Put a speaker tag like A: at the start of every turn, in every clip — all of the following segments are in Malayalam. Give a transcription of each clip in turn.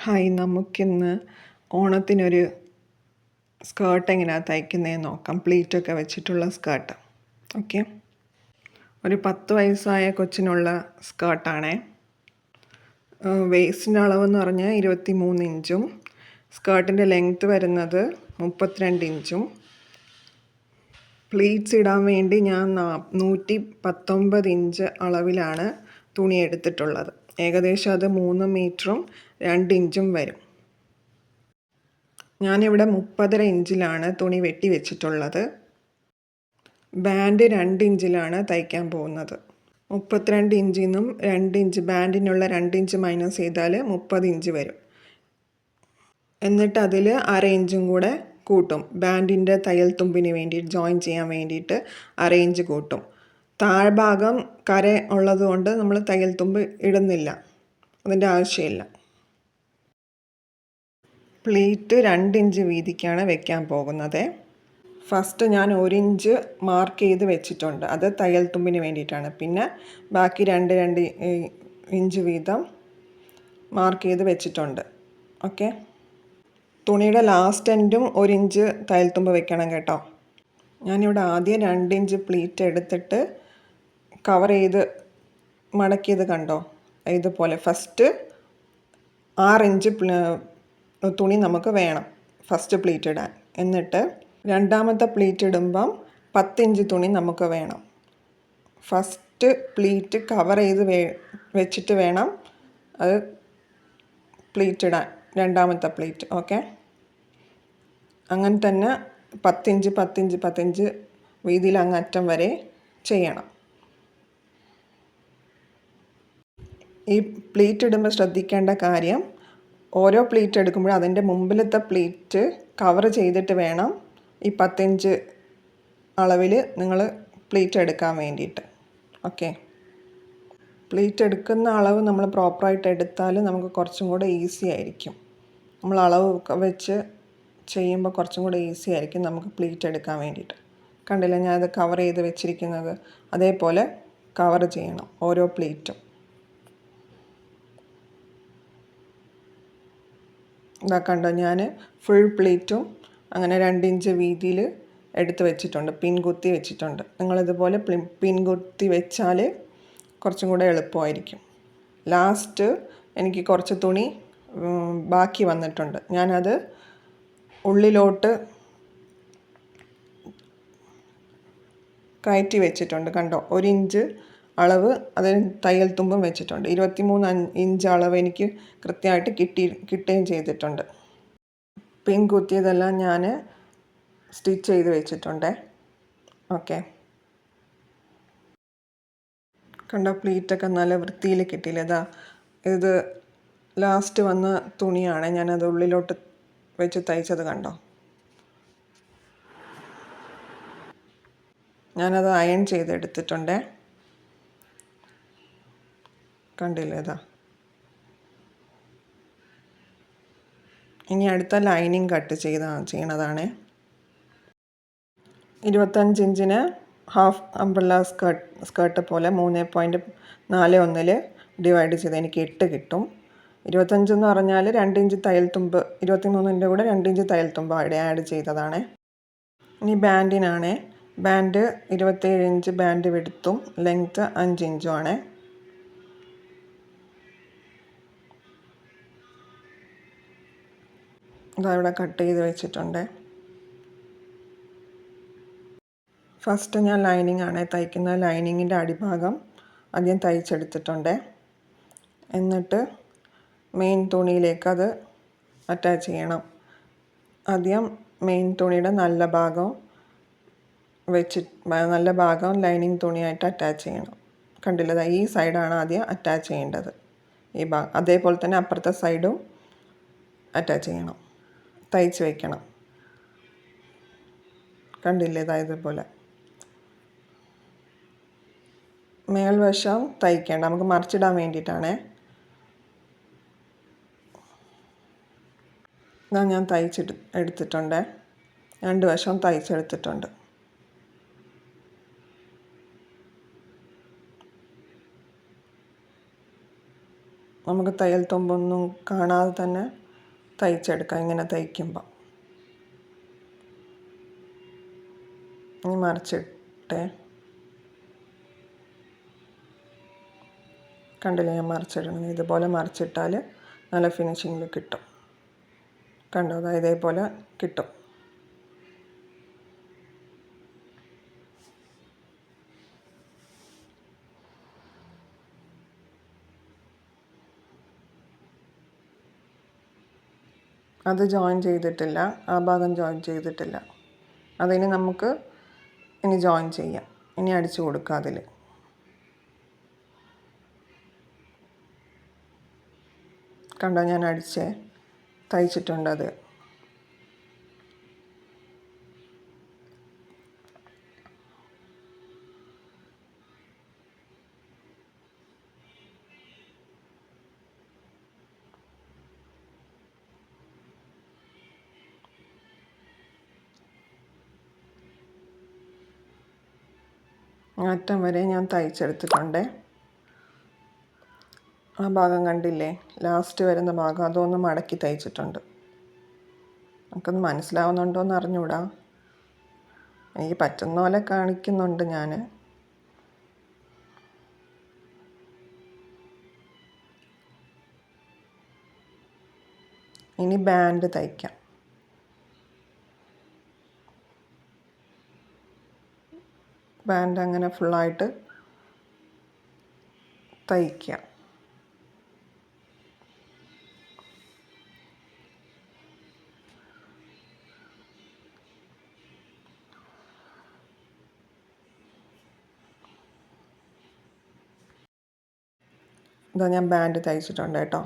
A: ഹായ്, നമുക്കിന്ന് ഓണത്തിനൊരു സ്കേർട്ട് എങ്ങനെയാണ് തയ്ക്കുന്നതെന്ന് നോക്കാം. പ്ലീറ്റൊക്കെ വെച്ചിട്ടുള്ള സ്കേർട്ട്. ഓക്കെ, ഒരു 10 വയസ്സായ കൊച്ചിനുള്ള സ്കേർട്ടാണേ. വേസ്റ്റിൻ്റെ അളവെന്ന് പറഞ്ഞാൽ 23 ഇഞ്ചും സ്കേർട്ടിൻ്റെ ലെങ്ത്ത് വരുന്നത് 32 ഇഞ്ചും. പ്ലീറ്റ്സ് ഇടാൻ വേണ്ടി ഞാൻ 119 ഇഞ്ച് അളവിലാണ് തുണി എടുത്തിട്ടുള്ളത്. ഏകദേശം അത് 3 മീറ്ററും 2 ഇഞ്ചും വരും. ഞാനിവിടെ 30.5 ഇഞ്ചിലാണ് തുണി വെട്ടി വെച്ചിട്ടുള്ളത്. ബാൻഡ് 2 ഇഞ്ചിലാണ് തയ്ക്കാൻ പോകുന്നത്. 32 ഇഞ്ചിൽ നിന്നും 2 ഇഞ്ച് ബാൻഡിനുള്ള 2 ഇഞ്ച് മൈനസ് ചെയ്താൽ 30 ഇഞ്ച് വരും. എന്നിട്ട് അതിൽ 1/2 ഇഞ്ചും കൂടെ കൂട്ടും. ബാൻഡിൻ്റെ തയ്യൽ തുമ്പിന് വേണ്ടി ജോയിൻ ചെയ്യാൻ വേണ്ടിയിട്ട് 1/2 ഇഞ്ച് കൂട്ടും. താഴ്ഭാഗം കര ഉള്ളതുകൊണ്ട് നമ്മൾ തയ്യൽ തുമ്പ് ഇടുന്നില്ല, അതിൻ്റെ ആവശ്യമില്ല. പ്ലീറ്റ് 2 ഇഞ്ച് വീതിക്കാണ് വെക്കാൻ പോകുന്നത്. ഫസ്റ്റ് ഞാൻ 1 ഇഞ്ച് മാർക്ക് ചെയ്ത് വെച്ചിട്ടുണ്ട്, അത് തയ്യൽ തുമ്പിന് വേണ്ടിയിട്ടാണ്. പിന്നെ ബാക്കി 2 ഇഞ്ച് വീതം മാർക്ക് ചെയ്ത് വെച്ചിട്ടുണ്ട്. ഓക്കെ, തുണിയുടെ ലാസ്റ്റ് എൻഡും 1 ഇഞ്ച് തയ്യൽ തുമ്പ് വെക്കണം കേട്ടോ. ഞാനിവിടെ ആദ്യം 2 ഇഞ്ച് പ്ലീറ്റ് എടുത്തിട്ട് കവർ ചെയ്ത് മടക്കിയത് കണ്ടോ, ഇതുപോലെ. ഫസ്റ്റ് 6 ഇഞ്ച് തുണി നമുക്ക് വേണം ഫസ്റ്റ് പ്ലീറ്റ് ഇടാൻ. എന്നിട്ട് രണ്ടാമത്തെ പ്ലീറ്റ് ഇടുമ്പം 10 ഇഞ്ച് തുണി നമുക്ക് വേണം. ഫസ്റ്റ് പ്ലീറ്റ് കവർ ചെയ്ത് വെച്ചിട്ട് വേണം അത് പ്ലീറ്റ് ഇടാൻ, രണ്ടാമത്തെ പ്ലീറ്റ്. ഓക്കെ, അങ്ങനെ തന്നെ 10 ഇഞ്ച് 10 ഇഞ്ച് 10 ഇഞ്ച് വീതിയിൽ അങ്ങ് അറ്റം വരെ ചെയ്യണം. ഈ പ്ലീറ്റ് ഇടുമ്പോൾ ശ്രദ്ധിക്കേണ്ട കാര്യം, ഓരോ പ്ലീറ്റ് എടുക്കുമ്പോഴും അതിൻ്റെ മുമ്പിലത്തെ പ്ലീറ്റ് കവർ ചെയ്തിട്ട് വേണം ഈ 10 ഇഞ്ച് അളവിൽ നിങ്ങൾ പ്ലീറ്റ് എടുക്കാൻ വേണ്ടിയിട്ട്. ഓക്കെ, പ്ലീറ്റ് എടുക്കുന്ന അളവ് നമ്മൾ പ്രോപ്പറായിട്ട് എടുത്താൽ നമുക്ക് കുറച്ചും കൂടെ ഈസി ആയിരിക്കും. നമ്മൾ അളവ് വെച്ച് ചെയ്യുമ്പോൾ കുറച്ചും കൂടെ ഈസി ആയിരിക്കും നമുക്ക് പ്ലീറ്റ് എടുക്കാൻ വേണ്ടിയിട്ട്. കണ്ടില്ല, ഞാനത് കവർ ചെയ്ത് വെച്ചിരിക്കുന്നത്. അതേപോലെ കവർ ചെയ്യണം ഓരോ പ്ലീറ്റും. ഇതാ കണ്ടോ, ഞാൻ ഫുൾ പ്ലീറ്റും അങ്ങനെ 2 ഇഞ്ച് വീതിയിൽ എടുത്ത് വെച്ചിട്ടുണ്ട്, പിൻ കുത്തി വെച്ചിട്ടുണ്ട്. നിങ്ങളിതുപോലെ പിൻ കുത്തി വെച്ചാൽ കുറച്ചും കൂടെ എളുപ്പമായിരിക്കും. ലാസ്റ്റ് എനിക്ക് കുറച്ച് തുണി ബാക്കി വന്നിട്ടുണ്ട്. ഞാനത് ഉള്ളിലോട്ട് കയറ്റി വെച്ചിട്ടുണ്ട്. കണ്ടോ, 1 ഇഞ്ച് അളവ് അതിന് തയ്യൽ തുമ്പും വെച്ചിട്ടുണ്ട്. 23 ഇഞ്ച് അളവ് എനിക്ക് കൃത്യമായിട്ട് കിട്ടുകയും ചെയ്തിട്ടുണ്ട്. പിൻ കുത്തിയതെല്ലാം ഞാൻ സ്റ്റിച്ച് ചെയ്ത് വെച്ചിട്ടുണ്ട്. ഓക്കെ, കണ്ടോ, പ്ലീറ്റൊക്കെ നല്ല വൃത്തിയിൽ കിട്ടിയില്ല. ഇതാ ഇത് ലാസ്റ്റ് വന്ന തുണിയാണ്, ഞാനത് ഉള്ളിലോട്ട് വെച്ച് തയ്ച്ചത്. കണ്ടോ, ഞാനത് അയൺ ചെയ്തെടുത്തിട്ടുണ്ട്. കണ്ടില്ലേ, ഇതാ. ഇനി അടുത്ത ലൈനിങ് കട്ട് ചെയ്യണതാണ്. 25 ഇഞ്ചിന് ഹാഫ് അംബ്രല്ല സ്കേർട്ട് പോലെ 3.41 ഡിവൈഡ് ചെയ്ത് എനിക്ക് 8 കിട്ടും. 25 എന്ന് പറഞ്ഞാൽ 2 ഇഞ്ച് തയ്യൽ തുമ്പ്, 23ൻ്റെ കൂടെ 2 ഇഞ്ച് തയ്യൽ തുമ്പ് ആഡ് ചെയ്തതാണ്. ഇനി ബാൻഡിനാണ്. ബാൻഡ് 27 ഇഞ്ച് ബാൻഡ് വിഡ്ത്തും ലെങ്ത്ത് 5 ഇഞ്ചും ആണ്. ഇതവിടെ കട്ട് ചെയ്ത് വെച്ചിട്ടുണ്ട്. ഫസ്റ്റ് ഞാൻ ലൈനിങ് ആണ് തയ്ക്കുന്നത്. ലൈനിങ്ങിൻ്റെ അടിഭാഗം ആദ്യം തയ്ച്ചെടുത്തിട്ടുണ്ട്. എന്നിട്ട് മെയിൻ തുണിയിലേക്ക് അത് അറ്റാച്ച് ചെയ്യണം. ആദ്യം മെയിൻ തുണിയുടെ നല്ല ഭാഗം ലൈനിങ് തുണിയായിട്ട് അറ്റാച്ച് ചെയ്യണം. കണ്ടില്ല, ഈ സൈഡാണ് ആദ്യം അറ്റാച്ച് ചെയ്യേണ്ടത്. ഈ ഭാഗം അതേപോലെ തന്നെ അപ്പുറത്തെ സൈഡും അറ്റാച്ച് ചെയ്യണം, തയ്ച്ച് വയ്ക്കണം. കണ്ടില്ലേ, ഇതേപോലെ. മേൽവശം തയ്ക്കേണ്ട, നമുക്ക് മറിച്ചിടാൻ വേണ്ടിയിട്ടാണ്. ഞാൻ എടുത്തിട്ടുണ്ട്, 2 വശവും തയ്ച്ചെടുത്തിട്ടുണ്ട്. നമുക്ക് തയ്യൽ തുമ്പൊന്നും കാണാതെ തന്നെ തയ്ച്ചെടുക്കാം ഇങ്ങനെ തയ്ക്കുമ്പോൾ. ഇനി മറിച്ചിട്ടേ, കണ്ടില്ലേ ഞാൻ മറിച്ചിടണം. ഇതുപോലെ മറിച്ചിട്ടാൽ നല്ല ഫിനിഷിങ്ങിൽ കിട്ടും. കണ്ടോ, അതായത് ഇതേപോലെ കിട്ടും. അത് ജോയിൻ ചെയ്തിട്ടില്ല, ആ ഭാഗം ജോയിൻ ചെയ്തിട്ടില്ല. അതിന് നമുക്ക് ഇനി ജോയിൻ ചെയ്യാം. ഇനി അടിച്ചു കൊടുക്കാം. അതിൽ കണ്ടോ, ഞാൻ അടിച്ചേ തയ്ച്ചിട്ടുണ്ട്. അത് അറ്റം വരെ ഞാൻ തയ്ച്ചെടുത്തിട്ടുണ്ട്. ആ ഭാഗം കണ്ടില്ലേ, ലാസ്റ്റ് വരുന്ന ഭാഗം അതൊന്ന് മടക്കി തയ്ച്ചിട്ടുണ്ട്. നമുക്കൊന്ന് മനസ്സിലാവുന്നുണ്ടോ എന്ന് അറിഞ്ഞൂടാ. എനിക്ക് പറ്റുന്ന പോലെ കാണിക്കുന്നുണ്ട് ഞാൻ. ഇനി ബാൻഡ് തയ്ക്കാം. ബാൻഡ് അങ്ങനെ ഫുള്ളായിട്ട് തയ്ക്കാം. ഇതാ ഞാൻ ബാൻഡ് തയ്ച്ചിട്ടുണ്ട് കേട്ടോ.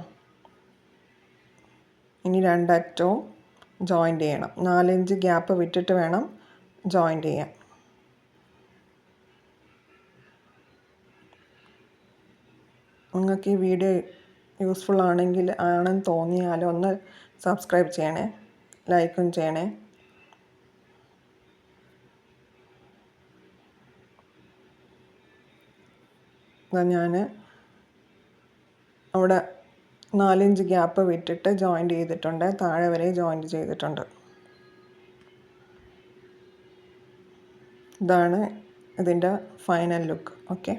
A: ഇനി രണ്ടറ്റവും ജോയിൻ്റ് ചെയ്യണം. 4 ഇഞ്ച് ഗ്യാപ്പ് വിട്ടിട്ട് വേണം ജോയിൻ്റ് ചെയ്യാൻ. നിങ്ങൾക്ക് ഈ വീഡിയോ യൂസ്ഫുൾ ആണെന്ന് തോന്നിയാൽ ഒന്ന് സബ്സ്ക്രൈബ് ചെയ്യണേ, ലൈക്കും ചെയ്യണേ. ഞാൻ അവിടെ 4 ഇഞ്ച് ഗ്യാപ്പ് വിട്ടിട്ട് ജോയിൻ്റ് ചെയ്തിട്ടുണ്ട്. താഴെ വരെ ജോയിൻ്റ് ചെയ്തിട്ടുണ്ട്. ഇതാണ് ഇതിൻ്റെ ഫൈനൽ ലുക്ക്. ഓക്കെ.